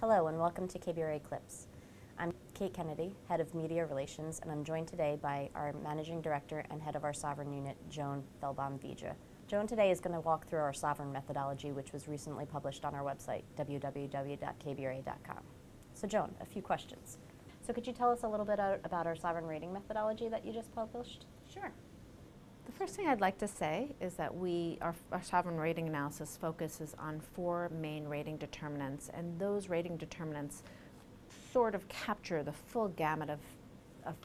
Hello and welcome to KBRA Clips. I'm Kate Kennedy, Head of Media Relations, and I'm joined today by our Managing Director and Head of our Sovereign Unit, Joan Felbaum-Vija. Joan today is going to walk through our sovereign methodology, which was recently published on our website, www.kbra.com. So Joan, a few questions. So could you tell us a little bit about our sovereign rating methodology that you just published? Sure. The first thing I'd like to say is that our sovereign rating analysis focuses on four main rating determinants, and those rating determinants sort of capture the full gamut of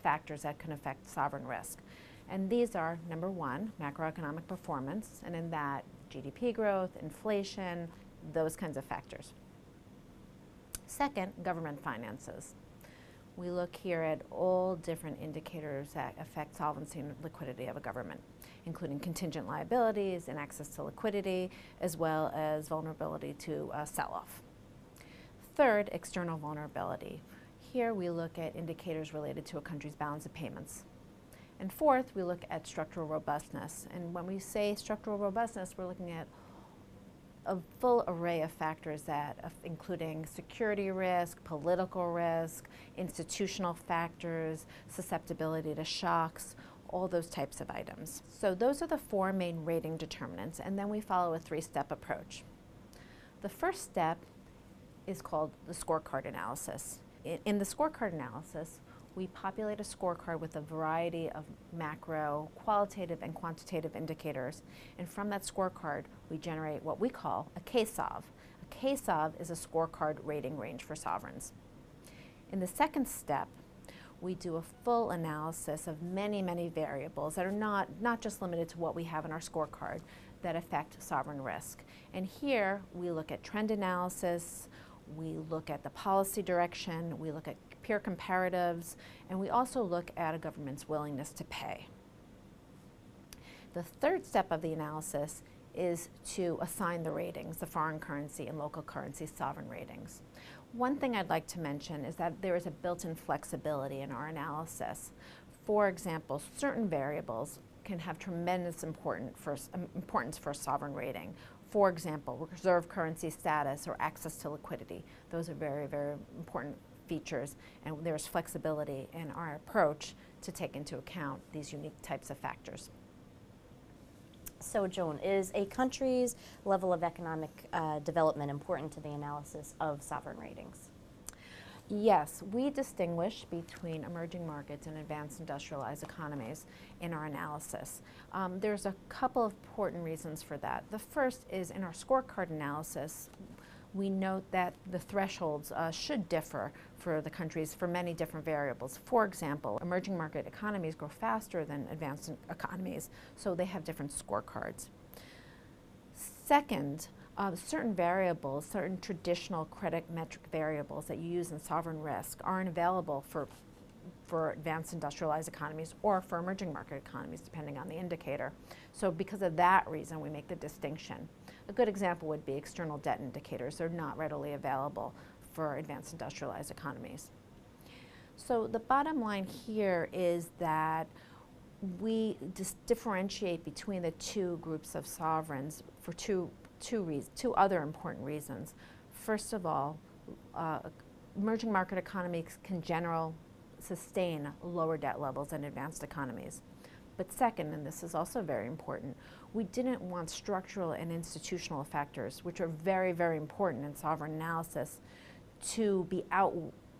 factors that can affect sovereign risk. And these are, number one, macroeconomic performance, and in that, GDP growth, inflation, those kinds of factors. Second, government finances. We look here at all different indicators that affect solvency and liquidity of a government, including contingent liabilities and access to liquidity, as well as vulnerability to sell-off. Third, external vulnerability. Here we look at indicators related to a country's balance of payments. And fourth, we look at structural robustness. And when we say structural robustness, we're looking at a full array of factors including security risk, political risk, institutional factors, susceptibility to shocks, all those types of items. So those are the four main rating determinants, and then we follow a three-step approach. The first step is called the scorecard analysis. In the scorecard analysis, we populate a scorecard with a variety of macro, qualitative, and quantitative indicators. And from that scorecard, we generate what we call a KSOV. A KSOV is a scorecard rating range for sovereigns. In the second step, we do a full analysis of many, many variables that are not just limited to what we have in our scorecard that affect sovereign risk. And here, we look at trend analysis, we look at the policy direction, we look at peer comparatives, and we also look at a government's willingness to pay. The third step of the analysis is to assign the ratings, the foreign currency and local currency sovereign ratings. One thing I'd like to mention is that there is a built-in flexibility in our analysis. For example, certain variables can have tremendous importance for a sovereign rating. For example, reserve currency status or access to liquidity. Those are very, very important features, and there's flexibility in our approach to take into account these unique types of factors. So Joan, is a country's level of economic development important to the analysis of sovereign ratings? Yes, we distinguish between emerging markets and advanced industrialized economies in our analysis. There's a couple of important reasons for that. The first is in our scorecard analysis, we note that the thresholds should differ for the countries for many different variables. For example, emerging market economies grow faster than advanced economies, so they have different scorecards. Second, certain variables, certain traditional credit metric variables that you use in sovereign risk aren't available for advanced industrialized economies or for emerging market economies, depending on the indicator. So because of that reason, we make the distinction. A good example would be external debt indicators. They're not readily available for advanced industrialized economies. So the bottom line here is that we differentiate between the two groups of sovereigns for two other important reasons. First of all, emerging market economies can sustain lower debt levels than advanced economies. But second, and this is also very important, we didn't want structural and institutional factors, which are very, very important in sovereign analysis, to be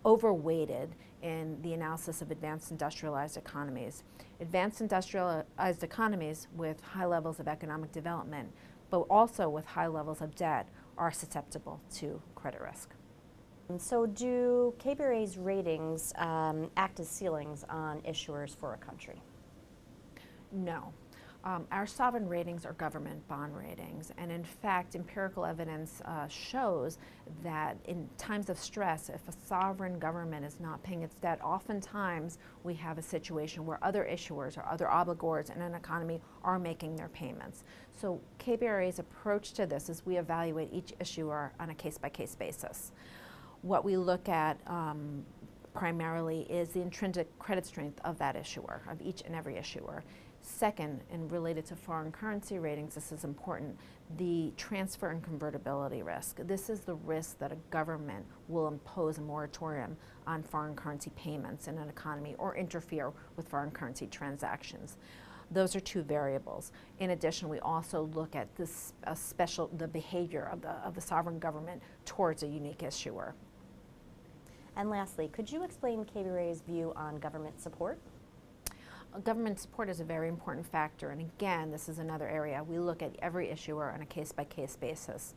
overweighted in the analysis of advanced industrialized economies. Advanced industrialized economies with high levels of economic development, but also with high levels of debt, are susceptible to credit risk. So do KBRA's ratings act as ceilings on issuers for a country? No. Our sovereign ratings are government bond ratings, and in fact, empirical evidence shows that in times of stress, if a sovereign government is not paying its debt, oftentimes we have a situation where other issuers or other obligors in an economy are making their payments. So KBRA's approach to this is we evaluate each issuer on a case-by-case basis. What we look at primarily is the intrinsic credit strength of that issuer, of each and every issuer. Second, and related to foreign currency ratings, this is important, the transfer and convertibility risk. This is the risk that a government will impose a moratorium on foreign currency payments in an economy or interfere with foreign currency transactions. Those are two variables. In addition, we also look at this the behavior of the sovereign government towards a unique issuer. And lastly, could you explain KBRA's view on government support? Government support is a very important factor, and again, this is another area. We look at every issuer on a case-by-case basis.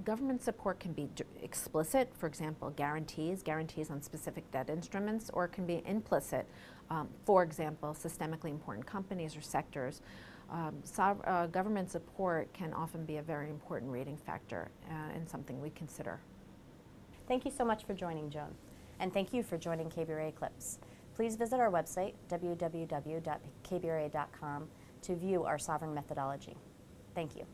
Government support can be explicit, for example, guarantees on specific debt instruments, or it can be implicit, for example, systemically important companies or sectors. Government support can often be a very important rating factor and something we consider. Thank you so much for joining, Joan, and thank you for joining KBRA Clips. Please visit our website, www.kbra.com, to view our sovereign methodology. Thank you.